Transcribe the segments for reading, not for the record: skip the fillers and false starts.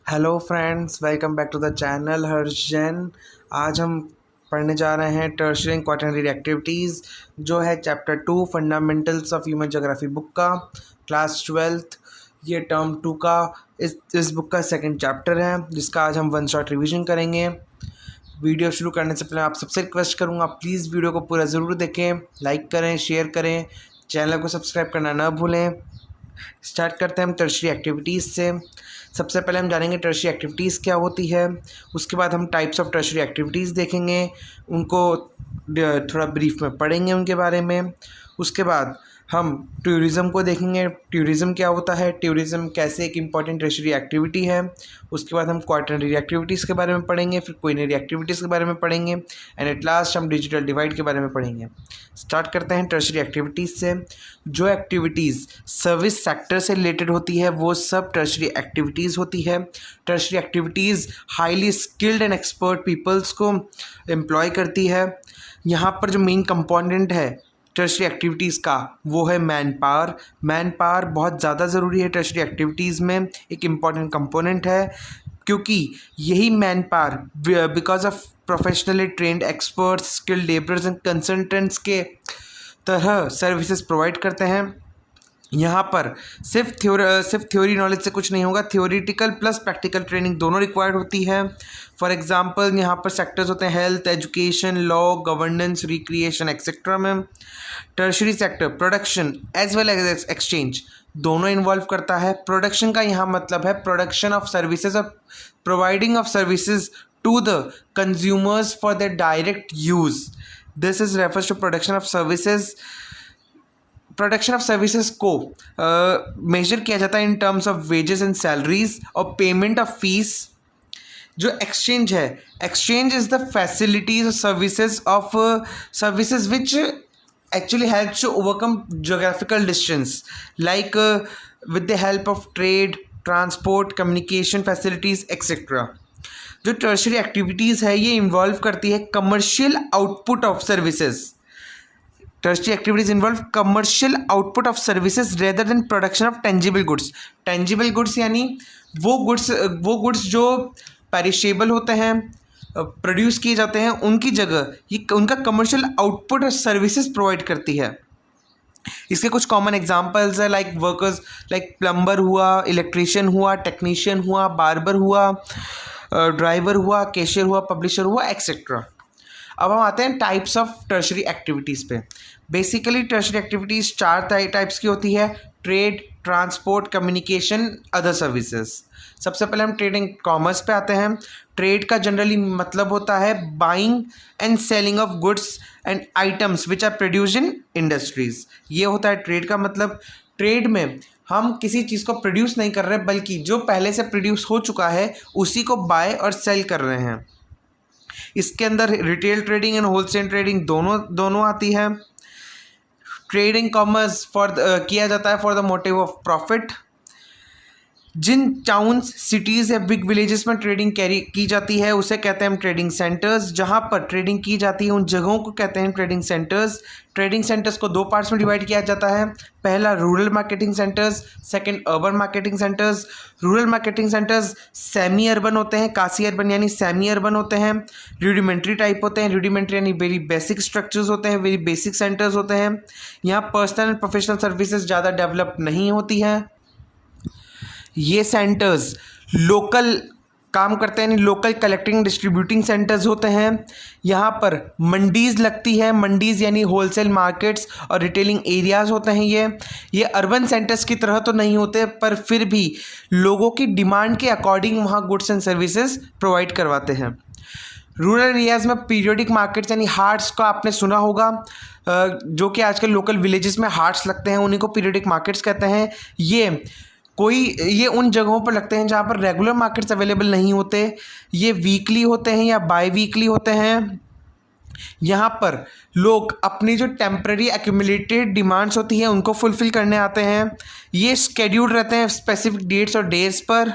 Hello friends, welcome back to the channel Harsh Jain. आज हम पढ़ने जा रहे हैं टर्शियरी एंड क्वाटरनरी एक्टिविटीज़, जो है chapter 2 fundamentals of human geography book का, क्लास 12th, ये टर्म 2 का इस बुक का सेकंड चैप्टर है, जिसका आज हम वन शॉट रिवीजन करेंगे। वीडियो शुरू करने से पहले आप सबसे रिक्वेस्ट करूँगा, प्लीज़ वीडियो को पूरा ज़रूर देखें, लाइक करें, शेयर करें, चैनल को सब्सक्राइब करना ना भूलें। स्टार्ट करते हैं हम टर्शियरी एक्टिविटीज़ से। सबसे पहले हम जानेंगे टर्शियरी एक्टिविटीज़ क्या होती है, उसके बाद हम टाइप्स ऑफ टर्शियरी एक्टिविटीज़ देखेंगे, उनको थोड़ा ब्रीफ में पढ़ेंगे उनके बारे में। उसके बाद हम टूरिज़म को देखेंगे, टूरिज़म क्या होता है, टूरिज़म कैसे एक इम्पॉर्टेंट टर्शियरी एक्टिविटी है। उसके बाद हम क्वाटरनरी एक्टिविटीज़ के बारे में पढ़ेंगे, फिर क्विनरी एक्टिविटीज़ के बारे में पढ़ेंगे, एंड एट लास्ट हम डिजिटल डिवाइड के बारे में पढ़ेंगे। स्टार्ट करते हैं टर्शियरी एक्टिविटीज़ से। जो एक्टिविटीज़ सर्विस सेक्टर से रिलेटेड होती है वो सब टर्शियरी एक्टिविटीज़ होती है। Tertiary activities highly skilled and expert peoples को एम्प्लॉय करती है। यहाँ पर जो मेन कंपोनेंट है टर्शियरी एक्टिविटीज़ का वो है मैन पावर। मैन पावर बहुत ज़्यादा ज़रूरी है टर्शियरी एक्टिविटीज़ में, एक इम्पॉर्टेंट कंपोनेंट है, क्योंकि यही man power because of professionally trained experts, skilled labourers and consultants के तरह सर्विसेज प्रोवाइड करते हैं। यहाँ पर सिर्फ थ्योरी नॉलेज से कुछ नहीं होगा, थ्योरेटिकल प्लस प्रैक्टिकल ट्रेनिंग दोनों रिक्वायर्ड होती है। फॉर एग्जांपल यहाँ पर सेक्टर्स होते हैं health, education, law, governance, recreation etcetera में। Tertiary sector production as well as exchange दोनों इन्वॉल्व करता है। प्रोडक्शन का यहाँ मतलब है प्रोडक्शन ऑफ सर्विसेज और providing of services to the consumers for the direct use. This is refers to production of services. Production of services को major किया जाता है in terms of wages and salaries और पेमेंट ऑफ फीस। जो exchange है, exchange is the facilities और services which actually helps to overcome geographical distance, like with the help of trade, transport, communication facilities etc. जो tertiary activities है ये involve करती है commercial output of services. Tertiary activities involve commercial output of services rather than production of tangible goods. Tangible goods यानी वो goods जो perishable होते हैं, प्रोड्यूस किए जाते हैं, उनकी जगह ये उनका कमर्शियल आउटपुट और सर्विसेज प्रोवाइड करती है। इसके कुछ कॉमन एग्जांपल्स है, लाइक वर्कर्स, लाइक प्लम्बर हुआ, इलेक्ट्रिशियन हुआ, टेक्नीशियन हुआ, बार्बर हुआ, ड्राइवर हुआ, कैशियर हुआ, पब्लिशर हुआ एक्सेट्रा। अब हम आते हैं टाइप्स ऑफ टर्शियरी एक्टिविटीज़ पे। बेसिकली टर्शियरी एक्टिविटीज़ चार टाइप्स की होती है: trade, transport, communication, other services. सबसे पहले हम ट्रेड एंड कॉमर्स पे आते हैं। ट्रेड का जनरली मतलब होता है buying and selling of goods and items which are produced in industries. ये होता है ट्रेड का मतलब। ट्रेड में हम किसी चीज़ को प्रोड्यूस नहीं कर रहे, बल्कि जो पहले से प्रोड्यूस हो चुका है उसी को बाय और सेल कर रहे हैं। इसके अंदर retail trading and wholesale trading दोनों आती है। ट्रेडिंग कॉमर्स किया जाता है for the motive of profit. जिन टाउन्स, सिटीज़ या बिग विलेजेस में ट्रेडिंग की जाती है उसे कहते हैं हम ट्रेडिंग सेंटर्स। जहाँ पर ट्रेडिंग की जाती है उन जगहों को कहते हैं ट्रेडिंग सेंटर्स। ट्रेडिंग सेंटर्स को दो पार्ट्स में डिवाइड किया जाता है। पहला rural marketing centres, second urban marketing centres. Rural marketing centres semi urban होते हैं, कासी अर्बन यानी सेमी अर्बन होते हैं, रूडिमेंट्री टाइप होते हैं। रूडिमेंट्री यानी वेरी बेसिक स्ट्रक्चर्स होते हैं, वेरी बेसिक सेंटर्स होते हैं। यहाँ पर्सनल एंड प्रोफेशनल सर्विसेज ज़्यादा डेवलप नहीं होती हैं। ये सेंटर्स लोकल काम करते हैं, लोकल कलेक्टिंग डिस्ट्रीब्यूटिंग सेंटर्स होते हैं। यहाँ पर मंडीज़ लगती है, मंडीज़ यानी होलसेल मार्केट्स और रिटेलिंग एरियाज़ होते हैं। ये अर्बन सेंटर्स की तरह तो नहीं होते, पर फिर भी लोगों की डिमांड के अकॉर्डिंग वहाँ गुड्स एंड सर्विसेज प्रोवाइड करवाते हैं। रूरल एरियाज़ में पीरियोडिक मार्केट्स यानी हाट्स का आपने सुना होगा, जो कि आजकल लोकल विलेजेस में हाट्स लगते हैं, उन्हीं को पीरियोडिक मार्केट्स कहते हैं। ये उन जगहों पर लगते हैं जहाँ पर रेगुलर मार्केट्स अवेलेबल नहीं होते। ये वीकली होते हैं या बाई वीकली होते हैं। यहाँ पर लोग अपनी जो टेम्पररी एक्यूमुलेटेड डिमांड्स होती हैं उनको फुलफ़िल करने आते हैं। ये स्केड्यूल्ड रहते हैं स्पेसिफिक डेट्स और डेज पर।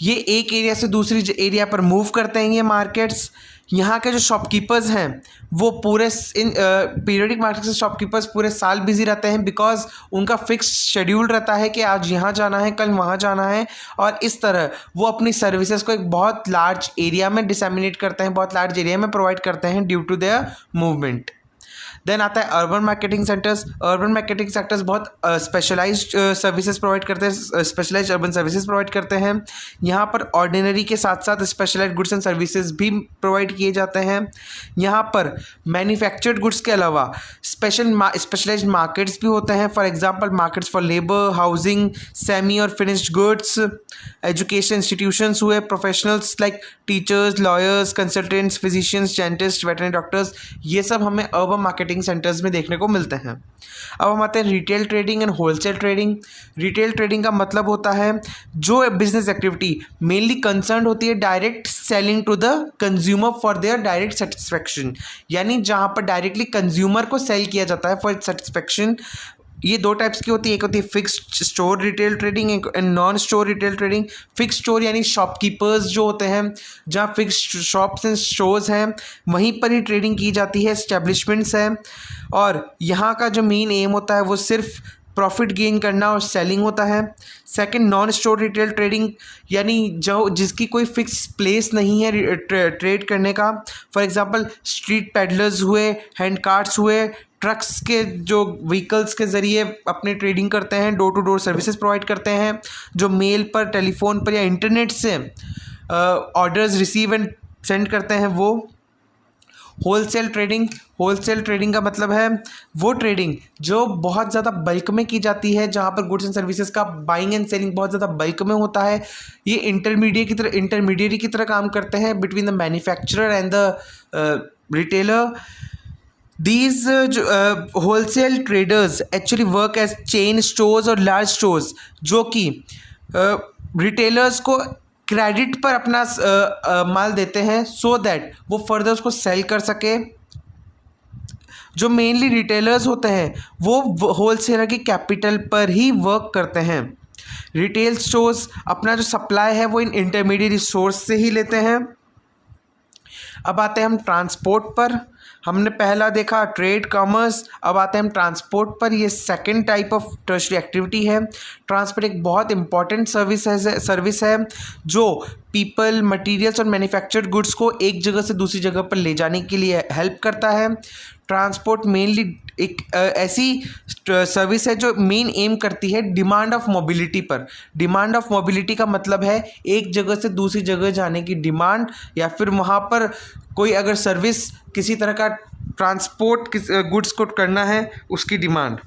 ये एक एरिया से दूसरी एरिया पर मूव करते हैं ये मार्केट्स। यहाँ के जो शॉपकीपर्स हैं वो पूरे इन पीरियडिक मार्केट से शॉपकीपर्स पूरे साल बिजी रहते हैं, बिकॉज उनका फिक्स शेड्यूल रहता है कि आज यहाँ जाना है, कल वहाँ जाना है, और इस तरह वो अपनी सर्विसेज को एक बहुत लार्ज एरिया में डिसैमिनेट करते हैं, बहुत लार्ज एरिया में प्रोवाइड करते हैं due to their movement. Then आता है urban marketing centres. Urban marketing sectors बहुत स्पेशलाइज्ड सर्विसेज प्रोवाइड करते हैं, स्पेशलाइज्ड अर्बन सर्विसेज प्रोवाइड करते हैं। यहाँ पर ऑर्डिनरी के साथ साथ स्पेशलाइज्ड गुड्स एंड सर्विसेज भी प्रोवाइड किए जाते हैं। यहाँ पर मैन्युफैक्चर्ड गुड्स के अलावा स्पेशलाइज्ड मार्केट्स भी होते हैं, for example markets for labour, housing, semi और फिनिश्ड गुड्स। एजुकेशन इंस्टीट्यूशंस हुए, professionals like teachers, lawyers, consultants, physicians, dentist, veterinary doctors, ये सब हमें अर्बन मार्केटिंग सेंटर्स में देखने को मिलते हैं। अब हम आते हैं retail trading and wholesale trading. Retail trading का मतलब होता है जो बिजनेस एक्टिविटी मेनली कंसर्न होती है direct selling to the consumer for their direct satisfaction, यानी जहाँ पर डायरेक्टली कंज्यूमर को सेल किया जाता है फॉर सेटिस्फैक्शन। ये दो टाइप्स की होती है, एक होती है fixed store retail trading and non store retail trading. Fixed store यानी शॉपकीपर्स जो होते हैं, जहाँ फिक्स्ड शॉप्स एंड स्टोर्स हैं वहीं पर ही ट्रेडिंग की जाती है, एस्टेब्लिशमेंट्स हैं, और यहाँ का जो मेन एम होता है वो सिर्फ प्रॉफिट गेन करना और सेलिंग होता है। Second, non store retail trading यानी जो जिसकी कोई फिक्स प्लेस नहीं है ट्रेड करने का, फॉर एग्जांपल स्ट्रीट पेडलर्स हुए, हैंड कार्ट्स हुए, ट्रक्स के जो व्हीकल्स के ज़रिए अपने ट्रेडिंग करते हैं, door to door services provide करते हैं, जो मेल पर, टेलीफोन पर या इंटरनेट से ऑर्डर्स रिसीव एंड सेंड करते हैं, वो। होलसेल ट्रेडिंग का मतलब है वो ट्रेडिंग जो बहुत ज़्यादा बल्क में की जाती है, जहाँ पर गुड्स एंड सर्विसेज का बाइंग एंड सेलिंग बहुत ज़्यादा बल्क में होता है। ये इंटरमीडिएट की तरह काम करते हैं between the manufacturer and the retailer. These wholesale traders actually work as chain stores और large stores, जो कि रिटेलर्स को क्रेडिट पर अपना माल देते हैं सो दैट वो फर्दर उसको सेल कर सके। जो मेनली रिटेलर्स होते हैं वो होलसेलर की कैपिटल पर ही वर्क करते हैं। रिटेल स्टोर्स अपना जो सप्लाई है वो इन इंटरमीडिएट सोर्स से ही लेते हैं। अब आते हैं हम ट्रांसपोर्ट पर। हमने पहला देखा ट्रेड, कॉमर्स, अब आते हैं हम ट्रांसपोर्ट पर। ये second type of tertiary activity है। ट्रांसपोर्ट एक बहुत इंपॉर्टेंट सर्विस है जो पीपल, मटेरियल्स और मैन्युफैक्चर्ड गुड्स को एक जगह से दूसरी जगह पर ले जाने के लिए हेल्प करता है। ट्रांसपोर्ट मेनली एक ऐसी सर्विस है जो मेन एम करती है डिमांड ऑफ मोबिलिटी पर। डिमांड ऑफ मोबिलिटी का मतलब है एक जगह से दूसरी जगह जाने की डिमांड, या फिर वहाँ पर कोई अगर सर्विस किसी तरह का ट्रांसपोर्ट गुड्स को करना है उसकी डिमांड।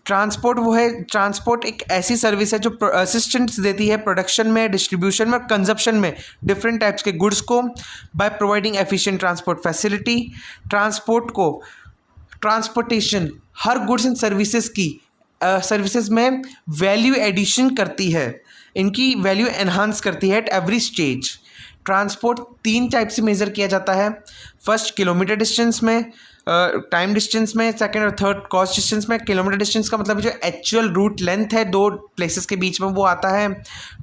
ट्रांसपोर्ट एक ऐसी सर्विस है जो असिस्टेंस देती है प्रोडक्शन में, डिस्ट्रीब्यूशन में, कंजप्शन में डिफरेंट टाइप्स के गुड्स को by providing efficient transport facility. Transportation her goods and services में वैल्यू एडिशन करती है, इनकी वैल्यू एनहांस करती है at every stage. Transport 3 type से मेज़र किया जाता है। फर्स्ट किलोमीटर डिस्टेंस में, टाइम डिस्टेंस में, सेकंड और थर्ड कॉस्ट डिस्टेंस में। किलोमीटर डिस्टेंस का मतलब जो एक्चुअल रूट लेंथ है 2 प्लेसेस के बीच में वो आता है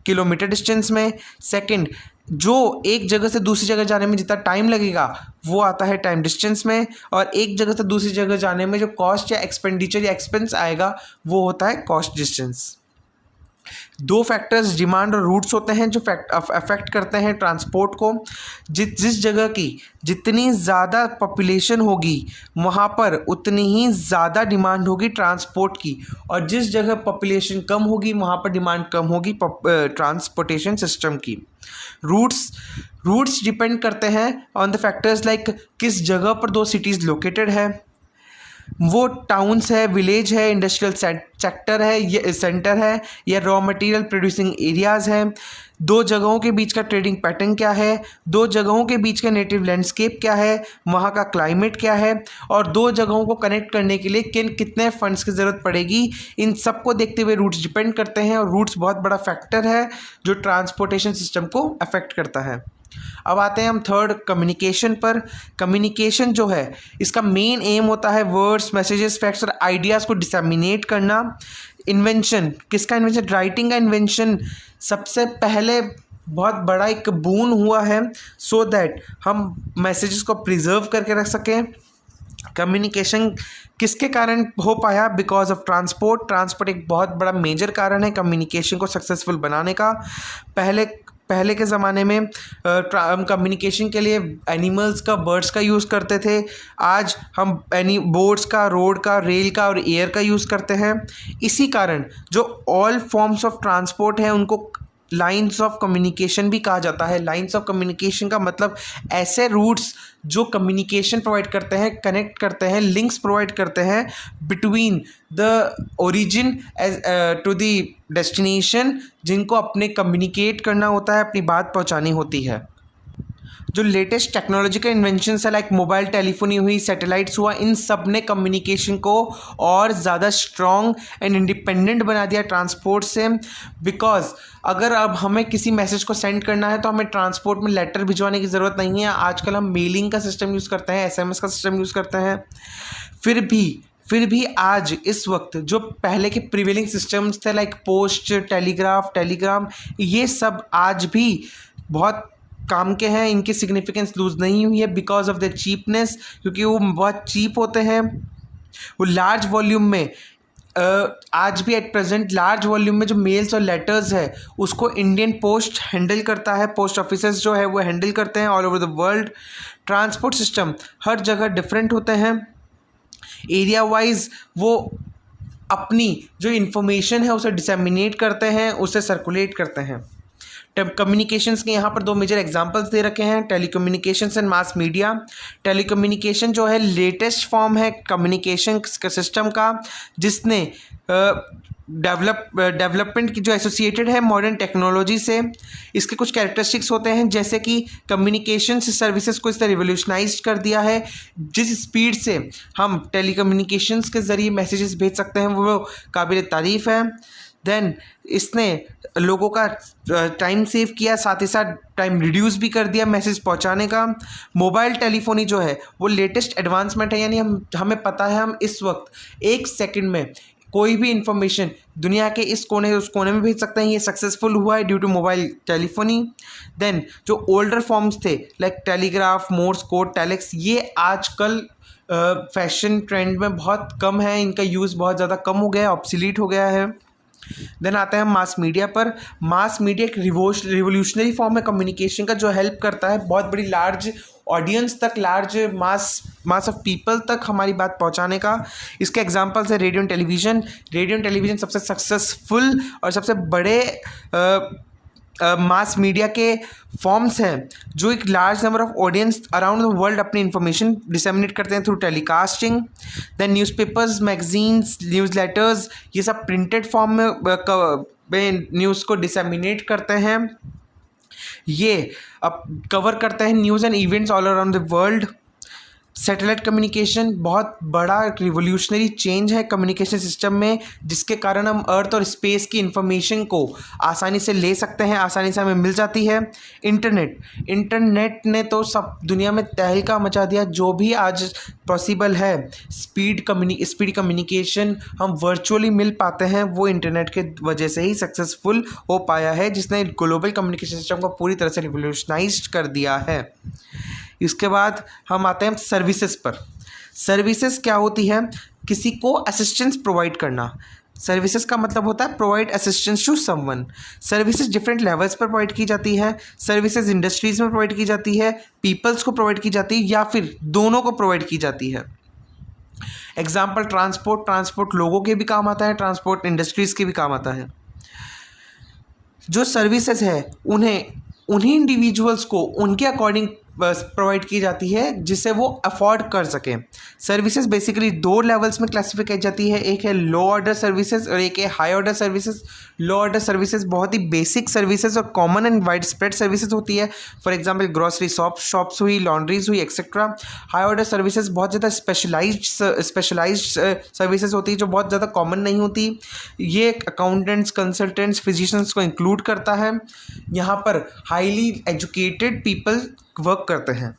किलोमीटर डिस्टेंस में। सेकंड, जो एक जगह से दूसरी जगह जाने में जितना टाइम लगेगा वो आता है टाइम डिस्टेंस में। और एक जगह से दूसरी जगह जाने में जो कॉस्ट या एक्सपेंडिचर या एक्सपेंस आएगा वो होता है कॉस्ट डिस्टेंस। 2 फैक्टर्स डिमांड और रूट्स होते हैं जो अफेक्ट करते हैं ट्रांसपोर्ट को। जिस जगह की जितनी ज़्यादा पॉपुलेशन होगी वहाँ पर उतनी ही ज़्यादा डिमांड होगी ट्रांसपोर्ट की, और जिस जगह पॉपुलेशन कम होगी वहाँ पर डिमांड कम होगी ट्रांसपोर्टेशन सिस्टम की। रूट्स डिपेंड करते हैं ऑन द फैक्टर्स लाइक किस जगह पर 2 सिटीज़ लोकेटेड है, वो टाउन्स है, विलेज है, इंडस्ट्रियल सेक्टर है, ये सेंटर है, या रॉ मटेरियल प्रोड्यूसिंग एरियाज़ हैं। 2 जगहों के बीच का ट्रेडिंग पैटर्न क्या है, 2 जगहों के बीच का नेटिव लैंडस्केप क्या है, वहाँ का क्लाइमेट क्या है, और 2 जगहों को कनेक्ट करने के लिए कितने फंड्स की ज़रूरत पड़ेगी, इन सब को देखते हुए रूट्स डिपेंड करते हैं। और रूट्स बहुत बड़ा फैक्टर है जो ट्रांसपोर्टेशन सिस्टम को अफेक्ट करता है। अब आते हैं हम थर्ड कम्युनिकेशन पर। कम्युनिकेशन जो है इसका मेन एम होता है वर्ड्स, मैसेजेस, फैक्ट्स और आइडियाज़ को डिसैमिनेट करना। इन्वेंशन, किसका इन्वेंशन? राइटिंग का इन्वेंशन सबसे पहले बहुत बड़ा एक बून हुआ है सो दैट हम मैसेजेस को प्रिजर्व करके रख सकें। कम्युनिकेशन किसके कारण हो पाया? बिकॉज ऑफ ट्रांसपोर्ट एक बहुत बड़ा मेजर कारण है कम्युनिकेशन को सक्सेसफुल बनाने का। पहले के ज़माने में हम कम्युनिकेशन के लिए एनिमल्स का, बर्ड्स का यूज़ करते थे। आज हम बोट्स का, रोड का, रेल का और एयर का यूज़ करते हैं। इसी कारण जो ऑल फॉर्म्स ऑफ ट्रांसपोर्ट हैं उनको लाइंस ऑफ कम्युनिकेशन भी कहा जाता है। लाइंस ऑफ कम्युनिकेशन का मतलब ऐसे रूट्स जो कम्युनिकेशन प्रोवाइड करते हैं, कनेक्ट करते हैं, लिंक्स प्रोवाइड करते हैं between the origin to the destination, जिनको अपने कम्युनिकेट करना होता है, अपनी बात पहुंचानी होती है। जो लेटेस्ट टेक्नोलॉजिकल इन्वेंशंस है लाइक मोबाइल टेलीफोनी हुई, सैटेलाइट्स हुआ, इन सब ने कम्युनिकेशन को और ज़्यादा स्ट्रॉन्ग एंड इंडिपेंडेंट बना दिया ट्रांसपोर्ट से। बिकॉज अगर अब हमें किसी मैसेज को सेंड करना है तो हमें ट्रांसपोर्ट में लेटर भिजवाने की ज़रूरत नहीं है। आजकल हम मेलिंग का सिस्टम यूज़ करते हैं, SMS का सिस्टम यूज़ करते हैं। फिर भी आज इस वक्त जो पहले के प्रिवेलिंग सिस्टम्स थे लाइक पोस्ट, टेलीग्राम, ये सब आज भी बहुत काम के हैं। इनकी सिग्निफिकेंस लूज़ नहीं हुई है बिकॉज ऑफ द चीपनेस, क्योंकि वो बहुत चीप होते हैं। वो लार्ज वॉल्यूम में आज भी एट प्रेजेंट लार्ज वॉल्यूम में जो मेल्स और लेटर्स है उसको इंडियन पोस्ट हैंडल करता है। पोस्ट ऑफिसेस जो है वो हैंडल करते हैं all over the world. Transport system हर जगह डिफरेंट होते हैं। एरिया वाइज वो अपनी जो इन्फॉर्मेशन है उसे डिसेमिनेट करते हैं, उसे सर्कुलेट करते हैं। कम्युनिकेशंस के यहाँ पर दो मेजर एग्जांपल्स दे रखे हैं, telecommunications and mass media. Telecommunication जो है लेटेस्ट फॉर्म है कम्युनिकेशन सिस्टम का, जिसने डेवलपमेंट की जो एसोसिएटेड है मॉडर्न टेक्नोलॉजी से। इसके कुछ कैरेक्टरिस्टिक्स होते हैं जैसे कि कम्युनिकेशन सर्विसेज को इसने रिवोल्यूशनाइज कर दिया है। जिस स्पीड से हम टेलीकम्युनिकेशंस के ज़रिए मैसेजेस भेज सकते हैं वो काबिल तारीफ़ है। देन इसने लोगों का टाइम सेव किया, साथ ही साथ टाइम रिड्यूस भी कर दिया मैसेज पहुंचाने का। मोबाइल टेलीफोनी जो है वो लेटेस्ट एडवांसमेंट है, यानी हमें पता है हम इस वक्त 1 सेकंड में कोई भी इंफॉर्मेशन दुनिया के इस कोने उस कोने में भेज सकते हैं। ये सक्सेसफुल हुआ है due to mobile telephony. Then जो ओल्डर फॉर्म्स थे like telegraph, morse code, telex, ये आजकल फैशन ट्रेंड में बहुत कम है, इनका यूज़ बहुत ज़्यादा कम हो गया है, ऑब्सोलीट हो गया है। देन आते हैं मास मीडिया पर। मास मीडिया एक रिवोल्यूशनरी फॉर्म है कम्युनिकेशन का, जो हेल्प करता है बहुत बड़ी लार्ज ऑडियंस तक, लार्ज मास ऑफ पीपल तक हमारी बात पहुंचाने का। इसके एग्जांपल्स है radio and television. Radio and television सबसे सक्सेसफुल और सबसे बड़े मास मीडिया के फॉर्म्स हैं जो एक large number of audience around the world अपनी इंफॉर्मेशन डिसेमिनेट करते हैं through telecasting. Then newspapers, magazines, news letters, ये सब प्रिंटेड फॉर्म में न्यूज़ को डिसेमिनेट करते हैं। ये अब कवर करते हैं news and events all around the world. Satellite communication बहुत बड़ा रिवोल्यूशनरी चेंज है कम्युनिकेशन सिस्टम में, जिसके कारण हम अर्थ और स्पेस की इंफॉर्मेशन को आसानी से ले सकते हैं, आसानी से हमें मिल जाती है। इंटरनेट ने तो सब दुनिया में तहलका मचा दिया। जो भी आज पॉसिबल है स्पीड कम्युनिकेशन हम वर्चुअली मिल पाते हैं, वो इंटरनेट के वजह से ही सक्सेसफुल हो पाया है, जिसने ग्लोबल कम्युनिकेशन सिस्टम को पूरी तरह से रिवोल्यूशनाइज कर दिया है। इसके बाद हम आते हैं सर्विसेज पर। सर्विसेज क्या होती है? किसी को असिस्टेंस प्रोवाइड करना। सर्विसेज का मतलब होता है provide assistance to someone. Services different levels पर प्रोवाइड की जाती है। सर्विसेज इंडस्ट्रीज़ में प्रोवाइड की जाती है, पीपल्स को प्रोवाइड की जाती है, या फिर दोनों को प्रोवाइड की जाती है। एग्जाम्पल ट्रांसपोर्ट लोगों के भी काम आता है, ट्रांसपोर्ट इंडस्ट्रीज़ के भी काम आता है। जो सर्विसेज है उन्हीं इंडिविजुअल्स को उनके अकॉर्डिंग प्रोवाइड की जाती है जिसे वो अफोर्ड कर सकें। सर्विसेज बेसिकली 2 लेवल्स में क्लासीफाई की जाती है, एक है लो ऑर्डर सर्विसेज और एक है हाई ऑर्डर सर्विसेज। लो ऑर्डर सर्विसेज बहुत ही बेसिक सर्विसेज और common and wide spread services होती है। फॉर एग्जांपल ग्रॉसरी शॉप्स हुई, लॉन्ड्रीज हुई, एक्सेट्रा। हाई ऑर्डर सर्विसेज बहुत ज़्यादा स्पेशलाइज्ड सर्विसेज होती है जो बहुत ज़्यादा कॉमन नहीं होती। ये अकाउंटेंट्स, कंसल्टेंट्स, फिजिशियंस को इंक्लूड करता है। यहाँ पर हाईली एजुकेटेड पीपल वर्क करते हैं।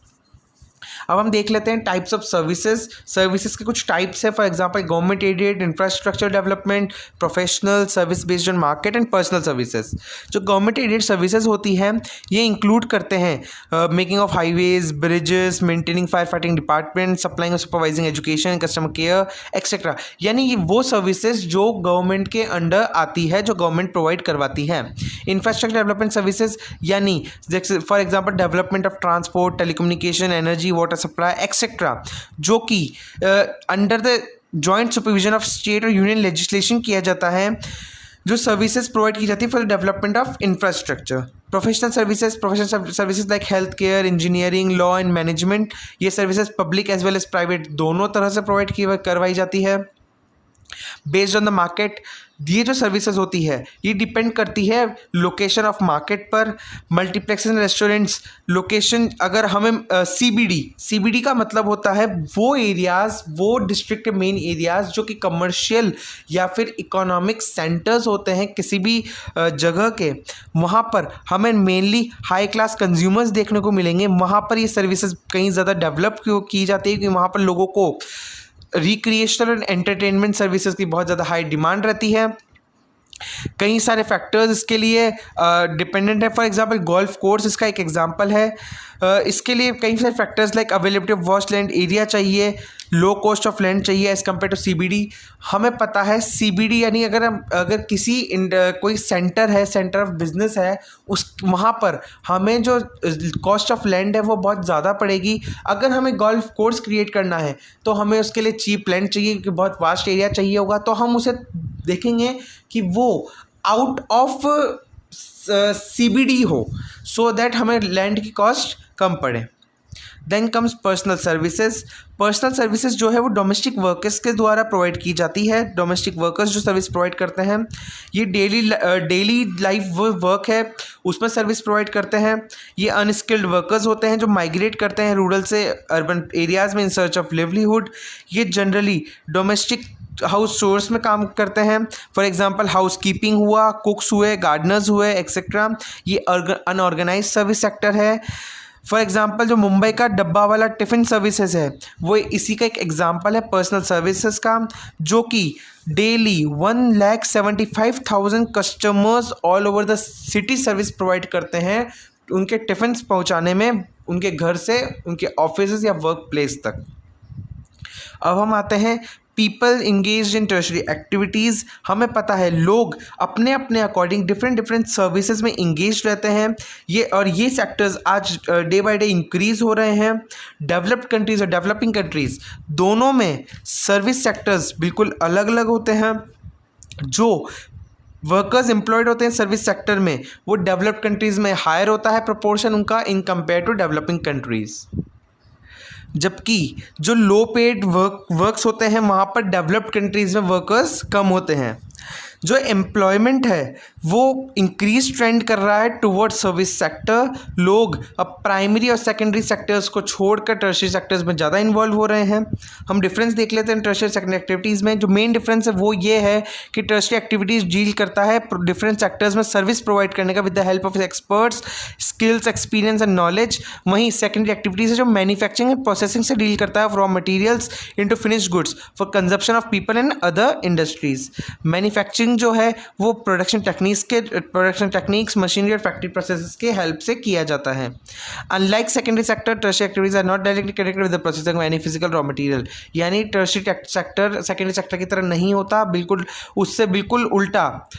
अब हम देख लेते हैं टाइप्स ऑफ सर्विसेज के कुछ टाइप्स है। For example government aided, infrastructure development, professional service based on market and personal services. जो गवर्नमेंट एडेड सर्विसेज होती हैं ये इंक्लूड करते हैं making of highways, bridges, maintaining fire fighting department, supplying और supervising education, customer care etcetera. यानी ये वो सर्विसेज जो गवर्नमेंट के अंडर आती है, जो गवर्नमेंट प्रोवाइड करवाती है। इंफ्रास्ट्रक्चर डेवलपमेंट सर्विसेज यानी for example development of transport, telecommunication, energy, water supply etcetera, जो कि under the joint supervision of state और यूनियन लेजिस्लेशन किया जाता है। जो सर्विसेज प्रोवाइड की जाती है for the development of infrastructure. Professional services like health care, engineering, law and management, ये services public as well as private दोनों तरह से प्रोवाइड करवाई जाती है। बेस्ड ऑन द मार्केट, ये जो सर्विसेज होती है ये डिपेंड करती है लोकेशन ऑफ मार्केट पर। मल्टीप्लेक्सेस एंड रेस्टोरेंट्स लोकेशन, अगर हमें सीबीडी का मतलब होता है वो एरियाज़, वो डिस्ट्रिक्ट के मेन एरियाज़ जो कि कमर्शियल या फिर इकोनॉमिक सेंटर्स होते हैं किसी भी जगह के, वहाँ पर हमें मेनली हाई क्लास कंज्यूमर्स देखने को मिलेंगे। वहाँ पर ये सर्विसेज कहीं ज़्यादा डेवलप की जाती है क्योंकि वहाँ पर लोगों को रिक्रिएशनल एंड एंटरटेनमेंट सर्विसेज की बहुत ज़्यादा हाई डिमांड रहती है। कई सारे फैक्टर्स इसके लिए डिपेंडेंट है। फॉर एग्जांपल गोल्फ कोर्स इसका एक एग्जांपल है। इसके लिए कई सारे factors like availability of vast land area चाहिए, लो कॉस्ट ऑफ लैंड चाहिए एज़ कम्पेयर टू सीबीडी। हमें पता है सीबीडी यानी अगर किसी कोई सेंटर है, सेंटर ऑफ बिजनेस है, उस वहाँ पर हमें जो कॉस्ट ऑफ लैंड है वो बहुत ज़्यादा पड़ेगी। अगर हमें गोल्फ कोर्स क्रिएट करना है तो हमें उसके लिए चीप लैंड चाहिए क्योंकि बहुत वास्ट एरिया चाहिए होगा। तो हम उसे देखेंगे कि वो आउट ऑफ सीबीडी हो, सो दैट हमें लैंड की कॉस्ट कम पड़े। देन कम्स पर्सनल सर्विसेज जो है वो डोमेस्टिक वर्कर्स के द्वारा प्रोवाइड की जाती है। डोमेस्टिक वर्कर्स जो सर्विस प्रोवाइड करते हैं ये डेली लाइफ वर्क है, उसमें सर्विस प्रोवाइड करते हैं। ये अनस्किल्ड वर्कर्स होते हैं जो माइग्रेट करते हैं रूरल से अर्बन एरियाज़ में इन सर्च ऑफ लिवलीहुड। ये जनरली डोमेस्टिक हाउस स्टोर्स में काम करते हैं। फॉर एग्जांपल हाउस कीपिंग हुआ, कुक्स हुए, गार्डनर्स हुए एक्सेट्रा। ये अनऑर्गेनाइज सर्विस सेक्टर है। फॉर एग्जांपल जो मुंबई का डब्बा वाला टिफ़िन सर्विसेज है वो इसी का एक एग्जांपल है पर्सनल सर्विसेज का, जो कि daily 1,75,000 customers all over the city service provide करते हैं उनके टिफ़िन पहुंचाने में, उनके घर से उनके ऑफिस या वर्क प्लेस तक। अब हम आते हैं people engage in tertiary activities. हमें पता है लोग अपने अपने अकॉर्डिंग डिफरेंट सर्विसेज में इंगेज रहते हैं। ये सेक्टर्स आज डे बाय डे इंक्रीज़ हो रहे हैं। डेवलप्ड कंट्रीज़ और डेवलपिंग कंट्रीज़ दोनों में सर्विस सेक्टर्स बिल्कुल अलग अलग होते हैं। जो वर्कर्स एम्प्लॉयड होते हैं सर्विस सेक्टर में वो डेवलप्ड कंट्रीज़ में हायर होता है प्रोपोर्शन उनका in compare to developing countries, जबकि जो लो पेड वर्क्स होते हैं वहाँ पर डेवलप्ड कंट्रीज़ में वर्कर्स कम होते हैं। जो एम्प्लॉयमेंट है वो इंक्रीज ट्रेंड कर रहा है टुवर्ड सर्विस सेक्टर। लोग अब प्राइमरी और सेकेंडरी सेक्टर्स को छोड़कर टर्शियरी सेक्टर्स में ज़्यादा इन्वॉल्व हो रहे हैं। हम डिफरेंस देख लेते हैं टर्शियरी सेकेंडरी एक्टिविटीज़ में। जो मेन डिफरेंस है वो ये है कि टर्शियरी एक्टिविटीज़ डील करता है डिफरेंट सेक्टर्स में सर्विस प्रोवाइड करने का with the help of experts, skills, experience and knowledge. वहीं सेकेंडरी एक्टिविटीज़ है जो मैन्युफैक्चरिंग एंड प्रोसेसिंग से डील करता है, raw materials into finished goods for consumption of people and other industries. Manufacturing जो है वो प्रोडक्शन टेक्निक्स, मशीनरी और फैक्ट्री प्रोसेसेस के हेल्प से किया जाता है। Unlike secondary sector, tertiary activities are not directly connected with the processing of any physical raw material. यानी टर्शियरी सेक्टर सेकेंडरी सेक्टर की तरह नहीं होता, बिल्कुल उससे बिल्कुल उल्टा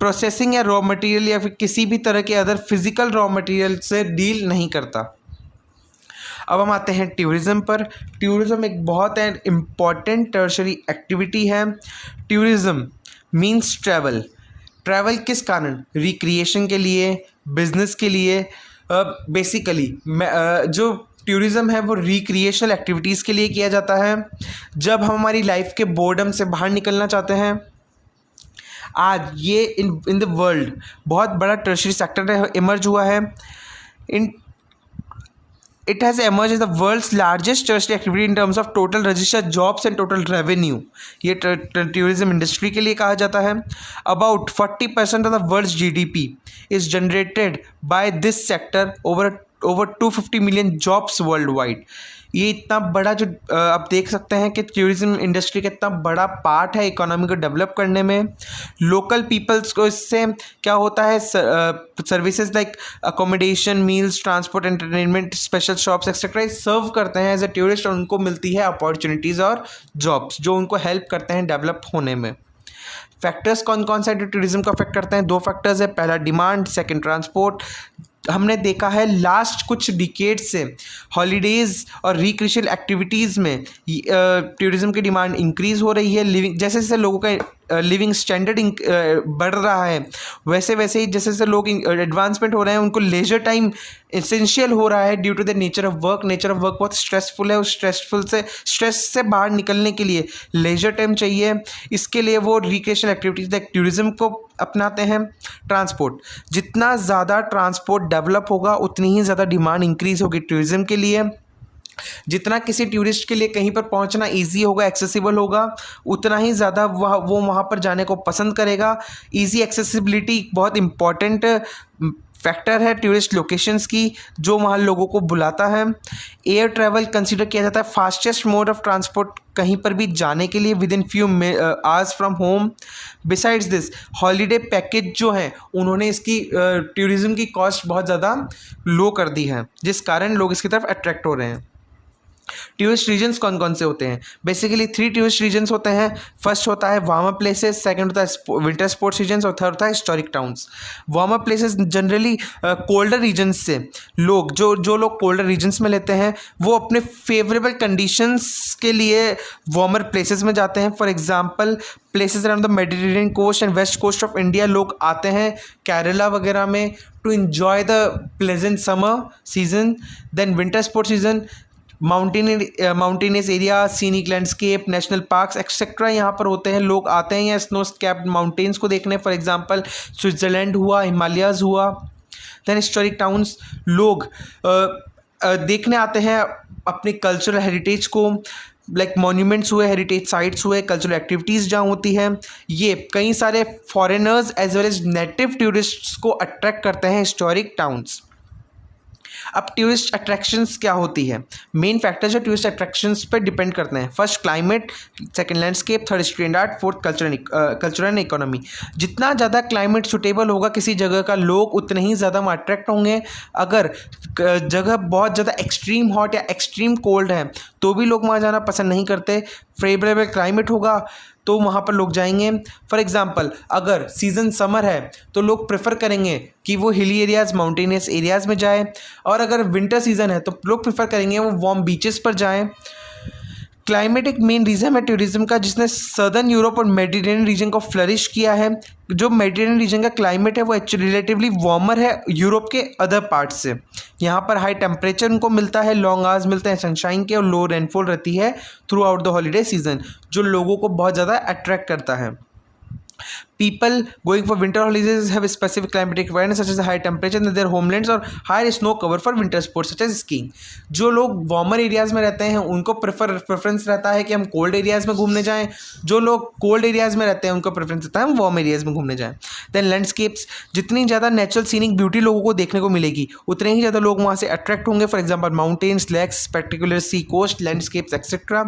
प्रोसेसिंग या रॉ मटेरियल या फिर किसी भी तरह के अदर फिजिकल रॉ मटेरियल से डील नहीं करता। अब हम आते हैं टूरिज़्म पर। टूरिज़्म एक बहुत इम्पॉर्टेंट टर्शियरी एक्टिविटी है। टूरिज़्म मीन्स ट्रैवल किस कारण? रिक्रिएशन के लिए, बिजनेस के लिए। बेसिकली जो टूरिज़्म है वो रिक्रिएशनल एक्टिविटीज़ के लिए किया जाता है। जब हम हमारी लाइफ के बोर्डम से बाहर निकलना चाहते हैं, आज ये इन द वर्ल्ड बहुत बड़ा टर्शियरी सेक्टर इमर्ज हुआ है। It has emerged as the world's largest tertiary activity in terms of total registered jobs and total revenue. ये टूरिज्म इंडस्ट्री के लिए कहा जाता है। About 40% of the world's GDP is generated by this sector, over 250 million jobs worldwide. ये इतना बड़ा जो आप देख सकते हैं कि टूरिज्म इंडस्ट्री का इतना बड़ा पार्ट है इकोनॉमी को डेवलप करने में। लोकल पीपल्स को इससे क्या होता है, services like accommodation, meals, transport, entertainment, special shops etcetera serve करते हैं एज अ टूरिस्ट, और उनको मिलती है अपॉर्चुनिटीज़ और जॉब्स जो उनको हेल्प करते हैं डेवलप होने में। फैक्टर्स कौन कौन से टूरिज्म को अफेक्ट करते हैं? 2 फैक्टर्स है, पहला डिमांड, सेकंड ट्रांसपोर्ट। हमने देखा है लास्ट कुछ डिकेड से हॉलीडेज़ और रिक्रिएशनल एक्टिविटीज़ में टूरिज्म की डिमांड इंक्रीज़ हो रही है। लिविंग जैसे जैसे लोगों का लिविंग स्टैंडर्ड बढ़ रहा है, वैसे वैसे ही जैसे जैसे लोग एडवांसमेंट हो रहे हैं, उनको लेजर टाइम एसेंशियल हो रहा है due to the nature of work. Nature of work बहुत स्ट्रेसफुल है, उस स्ट्रेस से बाहर निकलने के लिए लेजर टाइम चाहिए। इसके लिए वो रिक्रिएशनल एक्टिविटीज़ लाइक टूरिज्म को अपनाते हैं। ट्रांसपोर्ट, जितना ज़्यादा ट्रांसपोर्ट डेवलप होगा उतनी ही ज़्यादा डिमांड इंक्रीज़ होगी टूरिज्म के लिए। जितना किसी टूरिस्ट के लिए कहीं पर पहुंचना इजी होगा, एक्सेसिबल होगा, उतना ही ज़्यादा वो वहाँ पर जाने को पसंद करेगा। इजी एक्सेसिबिलिटी बहुत इम्पॉर्टेंट फैक्टर है टूरिस्ट लोकेशंस की, जो वहाँ लोगों को बुलाता है। एयर ट्रैवल कंसीडर किया जाता है फास्टेस्ट मोड ऑफ ट्रांसपोर्ट कहीं पर भी जाने के लिए with in few hours from home. Besides this holiday package जो हैं उन्होंने इसकी टूरिज़्म की कॉस्ट बहुत ज़्यादा लो कर दी है, जिस कारण लोग इसकी तरफ अट्रैक्ट हो रहे हैं। टूरिस्ट रीजन्स कौन कौन से होते हैं? बेसिकली 3 टूरिस्ट रीजन्स होते हैं। फर्स्ट होता है वार्म अप प्लेसेस, सेकंड होता है विंटर स्पोर्ट्स रीजन्स, और थर्ड होता है historic towns. Warm up places generally colder regions से लोग जो लोग कोल्डर रीजन्स में लेते हैं वो अपने फेवरेबल कंडीशंस के लिए वार्मर प्लेसेस में जाते हैं। For example places around the Mediterranean coast and west coast of India लोग आते हैं, केरला वगैरह में, to enjoy the pleasant summer season. Then winter sports season, mountainous area, scenic landscape, national parks etcetera यहाँ पर होते हैं। लोग आते हैं यहाँ स्नो कैप्ड माउंटेन्स को देखने, फॉर एग्जांपल स्विट्ज़रलैंड हुआ, हिमालयाज़ हुआ। दैन हिस्टोरिक टाउन्स, लोग देखने आते हैं अपनी कल्चरल हेरिटेज को, लाइक मॉन्यूमेंट्स हुए, हेरिटेज साइट्स हुए, कल्चरल एक्टिविटीज़ जहाँ होती हैं। ये कई सारे foreigners as well as native tourists को अट्रैक्ट करते हैं हिस्टोरिक टाउन्स। अब टूरिस्ट अट्रैक्शंस क्या होती है? मेन फैक्टर जो टूरिस्ट अट्रैक्शंस पे डिपेंड करते हैं, first climate, second landscape, third history and art, fourth culture and economy. जितना ज़्यादा क्लाइमेट सुटेबल होगा किसी जगह का, लोग उतने ही ज़्यादा अट्रैक्ट होंगे। अगर जगह बहुत ज़्यादा एक्सट्रीम हॉट या एक्सट्रीम कोल्ड है तो भी लोग वहाँ जाना पसंद नहीं करते। फेवरेबल क्लाइमेट होगा तो वहाँ पर लोग जाएंगे। फॉर एग्जांपल अगर सीज़न समर है तो लोग प्रेफर करेंगे कि वो हिली एरियाज़, माउंटेनियस एरियाज़ में जाएं, और अगर विंटर सीज़न है तो लोग प्रेफर करेंगे वो वार्म बीचेस पर जाएं। क्लाइमेट एक मेन रीज़न है टूरिज़्म का, जिसने सदर्न यूरोप और मेडिटेरेनियन रीजन को फ्लरिश किया है। जो मेडिटेरेनियन रीजन का क्लाइमेट है वो एक्चुअली रिलेटिवली वार्मर है यूरोप के अदर पार्ट से। यहाँ पर हाई टेम्परेचर उनको मिलता है, लॉन्ग आवर्स मिलते हैं सनशाइन के, और लो रेनफॉल रहती है through out the holiday season, जो लोगों को बहुत ज़्यादा अट्रैक्ट करता है। People going for winter holidays have a specific climatic requirements such as high temperature in their homelands और higher snow cover for winter sports such as skiing। जो लोग वार्मर एरियाज़ में रहते हैं उनको प्रेफरेंस रहता है कि हम कोल्ड एरियाज़ में घूमने जाएं। जो लोग कोल्ड एरियाज़ में रहते हैं उनको प्रेफरेंस रहता है हम वार्म एरियाज़ में घूमने जाएं। देन लैंडस्केप्स, जितनी ज़्यादा नेचुरल सीनिक ब्यूटी लोगों को देखने को मिलेगी उतने ही ज़्यादा लोग वहाँ से अट्रैक्ट होंगे। For example mountains, lakes, particular sea coast, landscapes etcetera.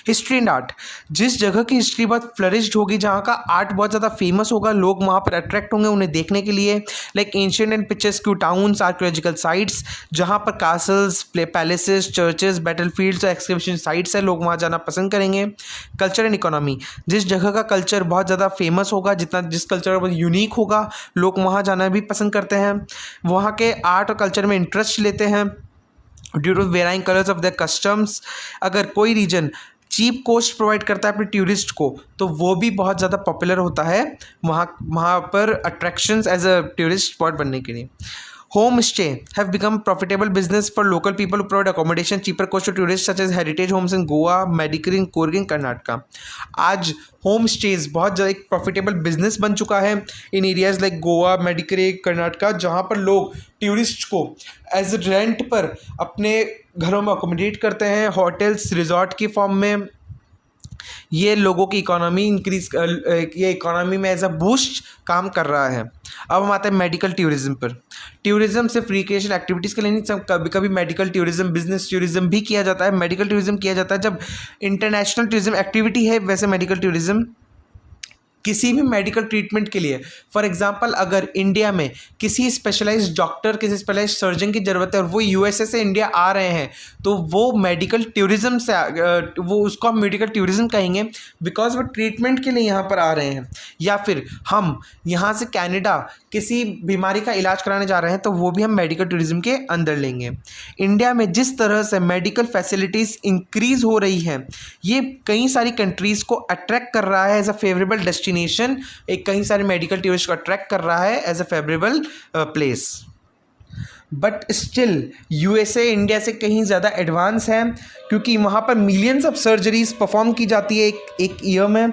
History and art, जिस जगह की हिस्ट्री बहुत फ्लरिश्ड होगी, जहाँ का आर्ट बहुत ज़्यादा फेमस होगा, लोग वहाँ पर अट्रैक्ट होंगे उन्हें देखने के लिए। Like ancient and picturesque towns, archaeological sites जहाँ पर कासल्स, पैलेसेस, चर्चेस, बैटलफील्ड्स और एक्सकैवेशन साइट्स है, लोग वहाँ जाना पसंद करेंगे। कल्चर एंड इकोनॉमी, जिस जगह का कल्चर बहुत ज़्यादा फेमस होगा, जिस कल्चर बहुत यूनिक होगा, लोग वहाँ जाना भी पसंद करते हैं। वहाँ के आर्ट और कल्चर में इंटरेस्ट लेते हैं due to varying colours of the customs. अगर कोई रीजन चीप कोस्ट प्रोवाइड करता है अपने टूरिस्ट को तो वो भी बहुत ज़्यादा पॉपुलर होता है वहाँ पर attractions as a tourist spot बनने के लिए। Home stay have become profitable business for local people who provide accommodation cheaper cost to tourist such as heritage homes in Goa, Madikeri in Coorg in Karnataka. आज होम स्टेज बहुत ज़्यादा एक प्रॉफिटेबल बिजनेस बन चुका है in areas like Goa, Madikeri, Karnataka, जहाँ पर लोग टूरिस्ट को एज रेंट पर अपने घरों में अकोमोडेट करते हैं, होटल्स, रिजॉर्ट की फॉर्म में। ये लोगों की इकोनॉमी इंक्रीज, ये इकोनॉमी में एज अ बूस्ट काम कर रहा है। अब हम आते हैं मेडिकल टूरिज्म पर। टूरिज्म सिर्फ रिक्रिएशनल एक्टिविटीज़ के लिए नहीं, सब कभी कभी मेडिकल टूरिज्म, बिजनेस टूरिज्म भी किया जाता है। मेडिकल टूरिज्म किया जाता है जब इंटरनेशनल टूरिज्म एक्टिविटी है। वैसे मेडिकल टूरिज्म किसी भी मेडिकल ट्रीटमेंट के लिए, फॉर एग्जांपल अगर इंडिया में किसी स्पेशलाइज्ड डॉक्टर, किसी स्पेशलाइज्ड सर्जन की ज़रूरत है और वो यूएसए से इंडिया आ रहे हैं, तो वो मेडिकल टूरिज्म से वो उसको हम मेडिकल टूरिज्म कहेंगे, बिकॉज वो ट्रीटमेंट के लिए यहाँ पर आ रहे हैं। या फिर हम यहाँ से कनाडा किसी बीमारी का इलाज कराने जा रहे हैं, तो वो भी हम मेडिकल टूरिज्म के अंदर लेंगे। इंडिया में जिस तरह से मेडिकल फैसिलिटीज़ इंक्रीज़ हो रही हैं, ये कई सारी कंट्रीज़ को अट्रैक्ट कर रहा है एज अ फेवरेबल डेस्टिनेशन। एक कई सारे मेडिकल टूरिस्ट को अट्रैक्ट कर रहा है as a favourable place. But still USA India से कहीं ज़्यादा एडवांस है, क्योंकि वहाँ पर मिलियंस ऑफ सर्जरीज परफॉर्म की जाती है एक ईयर में।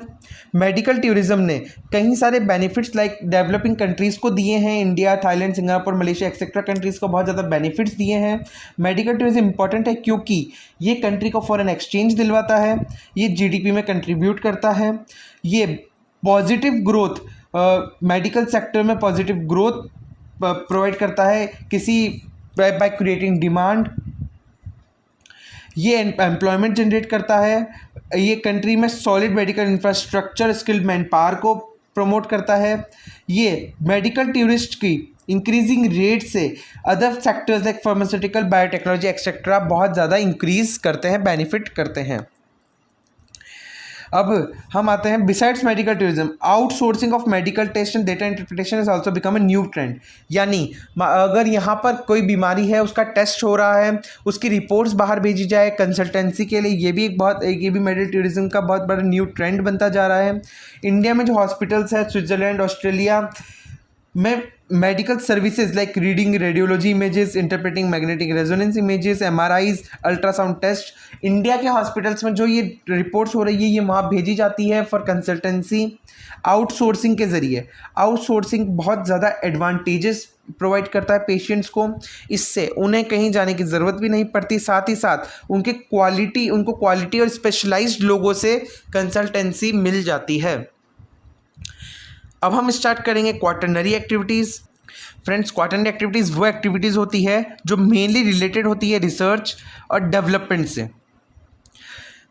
मेडिकल टूरिज्म ने कई सारे बेनिफिट्स लाइक डेवलपिंग कंट्रीज़ को दिए हैं। India, Thailand, Singapore, Malaysia etcetera countries को बहुत ज़्यादा बेनिफिट्स दिए हैं। मेडिकल टूरिज्म इंपॉर्टेंट है क्योंकि ये कंट्री को फॉरेन एक्सचेंज दिलवाता है, ये जीडीपी में कंट्रीब्यूट करता है, ये पॉजिटिव ग्रोथ, मेडिकल सेक्टर में पॉजिटिव ग्रोथ प्रोवाइड करता है किसी बाय क्रिएटिंग डिमांड, ये एम्प्लॉयमेंट जनरेट करता है, ये कंट्री में solid medical infrastructure, skilled man power को प्रमोट करता है। ये मेडिकल टूरिस्ट की इंक्रीजिंग रेट से other sectors like pharmaceutical, biotechnology etcetera बहुत ज़्यादा इंक्रीज करते हैं, बेनिफिट करते हैं। अब हम आते हैं besides medical tourism, outsourcing of medical test and data interpretation is also become a new trend. यानी अगर यहाँ पर कोई बीमारी है, उसका टेस्ट हो रहा है, उसकी रिपोर्ट्स बाहर भेजी जाए कंसल्टेंसी के लिए, ये भी ये भी मेडिकल टूरिज्म का बहुत बड़ा न्यू ट्रेंड बनता जा रहा है। इंडिया में जो हॉस्पिटल्स है, स्विट्ज़रलैंड, ऑस्ट्रेलिया में medical services like reading radiology images, interpreting magnetic resonance images, MRIs, ultrasound test, India के हॉस्पिटल्स में जो ये रिपोर्ट्स हो रही है, ये वहाँ भेजी जाती है फॉर कंसल्टेंसी आउटसोर्सिंग के ज़रिए। आउटसोर्सिंग बहुत ज़्यादा एडवांटेजेस प्रोवाइड करता है पेशेंट्स को, इससे उन्हें कहीं जाने की ज़रूरत भी नहीं पड़ती, साथ ही साथ उनको क्वालिटी और स्पेशलाइज्ड लोगों से कंसल्टेंसी मिल जाती है। अब हम स्टार्ट करेंगे quaternary activities. Friends, quaternary activities वो एक्टिविटीज़ होती है जो मेनली रिलेटेड होती है रिसर्च और डेवलपमेंट से।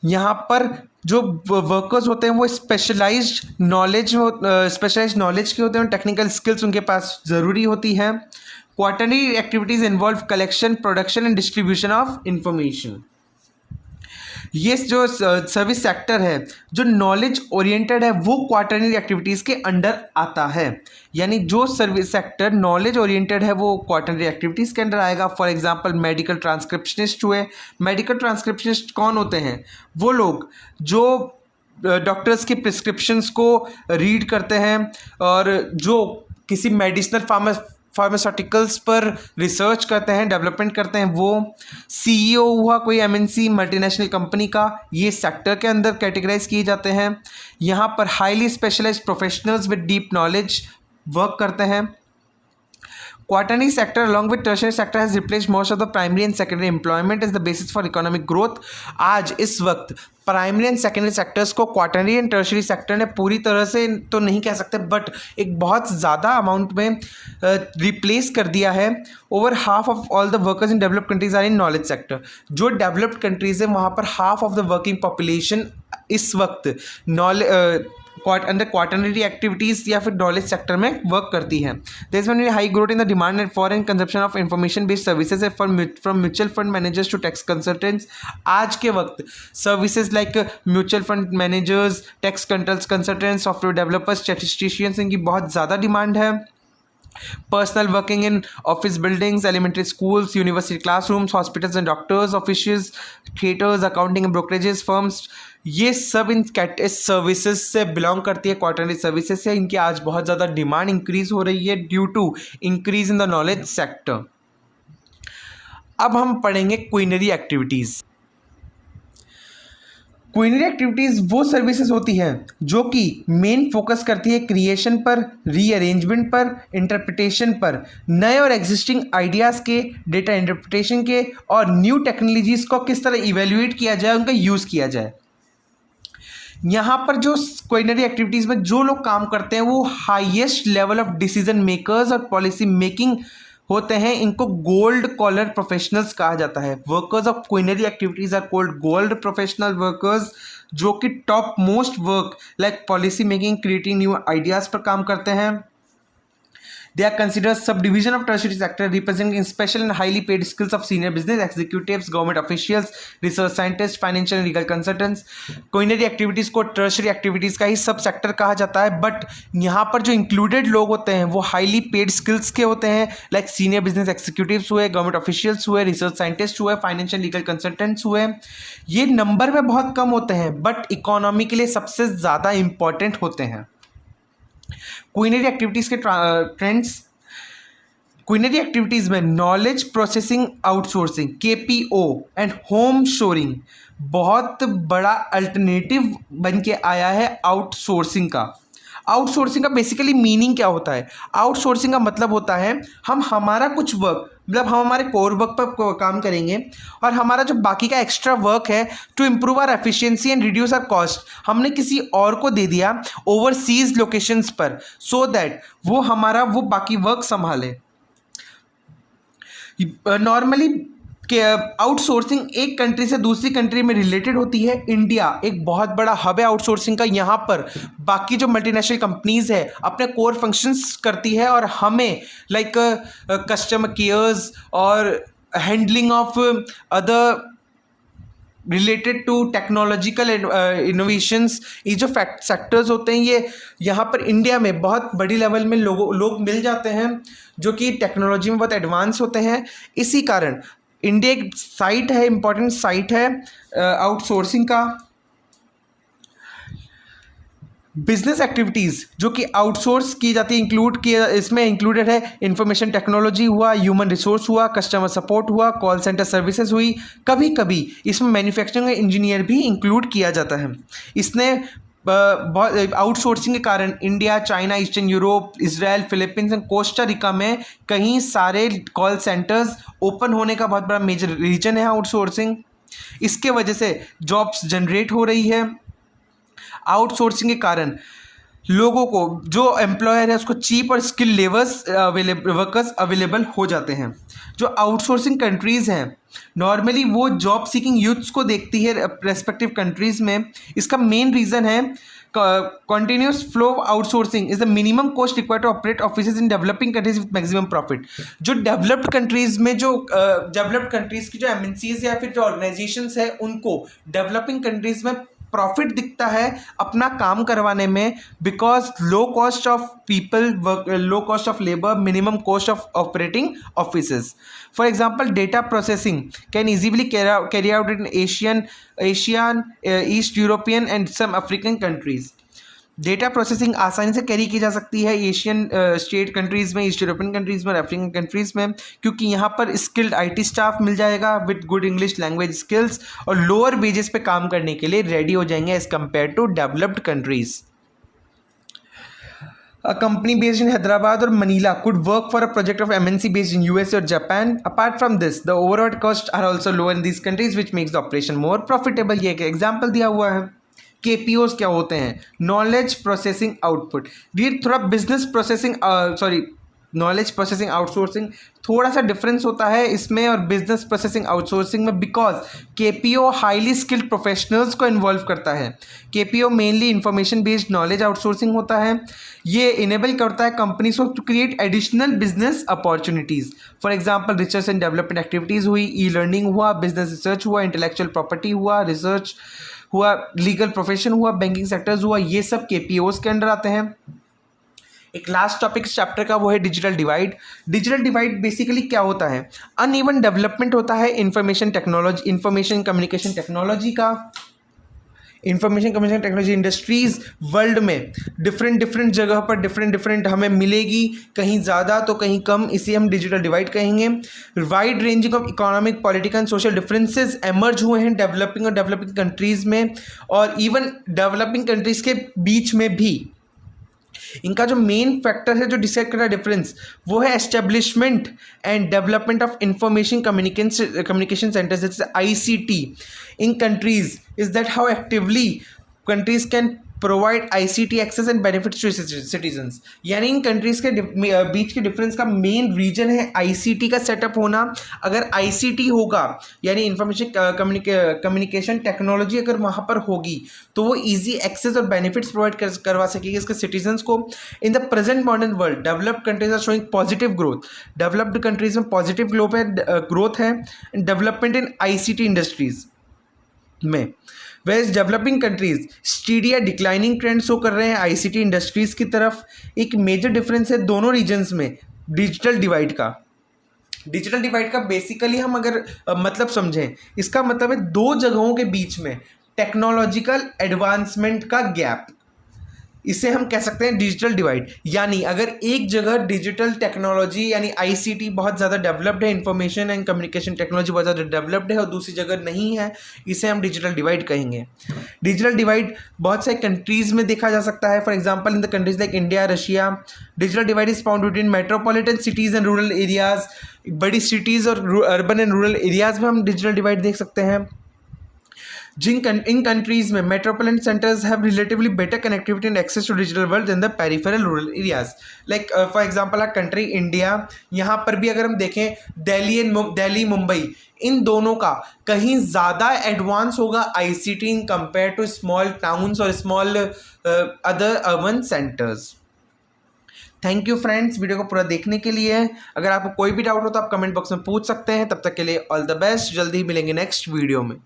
यहाँ पर जो वर्कर्स होते हैं वो स्पेशलाइज्ड नॉलेज के होते हैं, टेक्निकल स्किल्स उनके पास ज़रूरी होती है। Quaternary activities involve collection, production and distribution of information. ये जो सर्विस सेक्टर है जो नॉलेज ओरिएंटेड है, वो क्वाटरनरी एक्टिविटीज़ के अंडर आता है। यानी जो सर्विस सेक्टर नॉलेज ओरिएंटेड है वो क्वाटरनरी एक्टिविटीज़ के अंडर आएगा। फॉर एग्जांपल मेडिकल ट्रांसक्रिप्शनिस्ट हुए। मेडिकल ट्रांसक्रिप्शनिस्ट कौन होते हैं? वो लोग जो डॉक्टर्स की प्रिस्क्रिप्शंस को रीड करते हैं और जो किसी मेडिसिनल फार्मास्यूटिकल्स पर रिसर्च करते हैं, डेवलपमेंट करते हैं। वो सीईओ हुआ कोई एमएनसी मल्टीनेशनल कंपनी का, ये सेक्टर के अंदर कैटेगराइज किए जाते हैं। यहाँ पर highly specialised professionals with deep knowledge work करते हैं। Quaternary sector along with tertiary sector has replaced most of the primary and secondary employment as the basis for economic growth। आज इस वक्त प्राइमरी एंड सेकेंडरी सेक्टर्स को quaternary and tertiary sector ने पूरी तरह से तो नहीं कह सकते, बट एक बहुत ज़्यादा अमाउंट में रिप्लेस कर दिया है। Over half of all the workers in developed countries are in knowledge sector. जो डेवलप्ड कंट्रीज है वहाँ पर half of the working population इस वक्त अंडर क्वाटरनरी एक्टिविटीज़ या फिर नॉलेज सेक्टर में वर्क करती है। There is very high growth in the demand and for and consumption of information based services from mutual fund managers to tax consultants. आज के वक्त services like mutual fund managers, tax consultants, software developers, statisticians, इनकी बहुत ज़्यादा demand है। Personnel working in office buildings, elementary schools, university classrooms, hospitals and doctors, offices, theaters, accounting and brokerages firms, ये सब इन services से बिलोंग करती है, quaternary services से। इनकी आज बहुत ज़्यादा डिमांड इंक्रीज हो रही है due to increase in the knowledge sector. अब हम पढ़ेंगे क्वीनरी एक्टिविटीज़। क्वीनरी एक्टिविटीज़ वो सर्विसेज होती हैं जो कि मेन फोकस करती है क्रिएशन पर, रीअरेंजमेंट पर, इंटरप्रिटेशन पर, नए और एग्जिस्टिंग आइडियाज़ के, डेटा इंटरप्रिटेशन के और न्यू टेक्नोलॉजीज़ को किस तरह इवेल्युएट किया जाए, उनका यूज़ किया जाए। यहाँ पर जो क्विनरी एक्टिविटीज़ में जो लोग काम करते हैं वो highest level of decision makers और पॉलिसी मेकिंग होते हैं, इनको गोल्ड कॉलर प्रोफेशनल्स कहा जाता है। Workers of quinary activities are called gold professional workers, जो कि top most work like policy making, creating new ideas पर काम करते हैं। They are considered subdivision of tertiary sector representing special and highly paid skills of senior business executives, government officials, research scientists, financial and legal consultants. Culinary activities को tertiary activities का ही सब sector कहा जाता है, बट यहाँ पर जो included लोग होते हैं वो हाईली पेड स्किल्स के होते हैं, लाइक सीनियर बिजनेस एग्जीक्यूटिव्स हुए, गवर्नमेंट ऑफिशियल्स हुए, रिसर्च साइंटिस्ट हुए, फाइनेंशियल लीगल कंसल्टेंट्स हुए। ये नंबर में बहुत कम होते हैं बट इकोनॉमी के लिए सबसे ज़्यादा इंपॉर्टेंट होते हैं। क्विनरी एक्टिविटीज़ के ट्रेंड्स, क्विनरी एक्टिविटीज़ में knowledge processing outsourcing KPO and home shoring बहुत बड़ा अल्टरनेटिव बन के आया है आउटसोर्सिंग का। आउटसोर्सिंग का बेसिकली मीनिंग क्या होता है? आउटसोर्सिंग का मतलब होता है हम हमारा कुछ वर्क, मतलब हम हमारे कोर वर्क पर काम करेंगे और हमारा जो बाकी का एक्स्ट्रा वर्क है to improve our efficiency and reduce our cost हमने किसी और को दे दिया ओवरसीज लोकेशंस पर, सो दैट वो हमारा वो बाकी वर्क संभाले। नॉर्मली आउटसोर्सिंग एक कंट्री से दूसरी कंट्री में रिलेटेड होती है। इंडिया एक बहुत बड़ा हब है आउटसोर्सिंग का, यहाँ पर बाकी जो मल्टीनेशनल कंपनीज है अपने कोर फंक्शंस करती है और हमें लाइक कस्टमर केयर्स और handling of other related to technological innovations, ये जो सेक्टर्स होते हैं ये यहाँ पर इंडिया में बहुत बड़ी लेवल में लोग मिल जाते हैं जो कि टेक्नोलॉजी में बहुत एडवांस होते हैं। इसी कारण इंडिया एक साइट है, इम्पॉर्टेंट साइट है आउटसोर्सिंग का। बिजनेस एक्टिविटीज़ जो कि आउटसोर्स की जाती है इंक्लूड किया, इसमें इंक्लूडेड है इंफॉर्मेशन टेक्नोलॉजी हुआ, ह्यूमन रिसोर्स हुआ, कस्टमर सपोर्ट हुआ, कॉल सेंटर सर्विसेज हुई, कभी कभी इसमें मैन्युफैक्चरिंग इंजीनियर भी इंक्लूड किया जाता है। इसने बहुत आउटसोर्सिंग के कारण India, China, eastern Europe, Israel, Philippines and Costa Rica में कहीं सारे कॉल सेंटर्स ओपन होने का बहुत बड़ा मेजर रीजन है आउटसोर्सिंग। इसके वजह से जॉब्स जनरेट हो रही है। आउटसोर्सिंग के कारण लोगों को जो एम्प्लॉयर है उसको चीप और स्किल वर्कर्स अवेलेबल हो जाते हैं। जो आउटसोर्सिंग कंट्रीज़ हैं नॉर्मली वो जॉब सीकिंग यूथ्स को देखती है रेस्पेक्टिव कंट्रीज़ में। इसका मेन रीज़न है continuous flow of outsourcing is the minimum cost required to operate offices in developing countries with maximum profit। जो डेवलप्ड कंट्रीज़ में जो डेवलप्ड कंट्रीज़ की जो MNCs या फिर जो ऑर्गेनाइजेशंस है उनको डेवलपिंग कंट्रीज़ में प्रॉफिट दिखता है अपना काम करवाने में, because low cost of people work, low cost of labour, minimum cost of operating offices. For example data processing can easily carry out in Asian, east European and some African countries. Data processing आसानी से carry की जा सकती है Asian state countries में, east European countries में और African countries में, क्योंकि यहाँ पर स्किल्ड IT स्टाफ मिल जाएगा with good English language skills और लोअर वेजेस पे काम करने के लिए रेडी हो जाएंगे as compare to developed countries. A company based in Hyderabad or Manila could work for a project of MNC based in USA or Japan. Apart from this, the overhead costs are also lower in these countries, which makes the operation more profitable। ये एक example दिया हुआ है। KPOs क्या होते हैं? Knowledge processing output. ये थोड़ा business processing knowledge processing outsourcing थोड़ा सा डिफरेंस होता है इसमें और बिजनेस प्रोसेसिंग आउटसोर्सिंग में, because KPO highly skilled professionals को इन्वॉल्व करता है। KPO mainly information based knowledge outsourcing होता है। ये इनेबल करता है कंपनीज को to create additional business opportunities. For example research and development activities हुई, E-लर्निंग हुआ, बिजनेस रिसर्च हुआ, इंटेलेक्चुअल प्रॉपर्टी हुआ, रिसर्च हुआ, लीगल प्रोफेशन हुआ, बैंकिंग सेक्टर्स हुआ, ये सब KPOs के अंडर आते हैं। एक लास्ट टॉपिक इस चैप्टर का वो है digital divide. Digital divide basically क्या होता है? अनइवन डेवलपमेंट होता है इंफॉर्मेशन कम्युनिकेशन टेक्नोलॉजी का। Information communication technology industries world में डिफरेंट जगह पर डिफरेंट हमें मिलेगी, कहीं ज़्यादा तो कहीं कम, इसे हम डिजिटल डिवाइड कहेंगे। Wide ranging of economic, political and social differences emerge हुए हैं डेवलपिंग कंट्रीज़ में और इवन डेवलपिंग कंट्रीज़ के बीच में भी। इनका जो मेन फैक्टर है जो डिसाइड कर रहा है डिफरेंस, वो है establishment and development of information communication centres जैसे ICT in countries, is that how actively countries can provide ICT access and benefits to citizens. यानी इन कंट्रीज़ के बीच के डिफरेंस का मेन रीजन है ICT का सेटअप होना। अगर ICT होगा यानी इंफॉर्मेशन कम्युनिकेशन टेक्नोलॉजी अगर वहाँ पर होगी तो वो ईजी एक्सेस और बेनिफिट्स प्रोवाइड करवा सकेगी इसके सिटीजन्स को। In the present modern world developed countries are showing positive growth. Developed countries में पॉजिटिव ग्रोथ है डेवलपमेंट इन ICT इंडस्ट्रीज में। वेस्ट डेवलपिंग कंट्रीज स्टीडी या डिक्लाइनिंग ट्रेंड शो कर रहे हैं ICT इंडस्ट्रीज की तरफ। एक मेजर डिफरेंस है दोनों रीजन्स में डिजिटल डिवाइड का बेसिकली हम अगर मतलब समझें, इसका मतलब है दो जगहों के बीच में टेक्नोलॉजिकल एडवांसमेंट का गैप, इसे हम कह सकते हैं डिजिटल डिवाइड। यानी अगर एक जगह डिजिटल टेक्नोलॉजी यानी ICT बहुत ज़्यादा डेवलप्ड है, इंफॉर्मेशन एंड कम्युनिकेशन टेक्नोलॉजी बहुत ज़्यादा डेवलप्ड है और दूसरी जगह नहीं है, इसे हम डिजिटल डिवाइड कहेंगे। डिजिटल डिवाइड बहुत सारे कंट्रीज़ में देखा जा सकता है। For example in the countries like India, Russia, digital divide is found between metropolitan cities and rural areas. बड़ी सिटीज़ और अर्बन एंड रूरल एरियाज़ में हम डिजिटल डिवाइड देख सकते हैं। इन कंट्रीज में metropolitan centres have relatively better connectivity and access to digital world than the peripheral rural areas. Like for example our country India, यहाँ पर भी अगर हम देखें दिल्ली मुंबई, इन दोनों का कहीं ज़्यादा एडवांस होगा ICT in compare to small towns और small other urban centres. Thank you friends video को पूरा देखने के लिए। अगर आपको कोई भी डाउट हो तो आप कमेंट बॉक्स में पूछ सकते हैं। तब तक के लिए ऑल द बेस्ट, जल्दी ही मिलेंगे नेक्स्ट वीडियो में।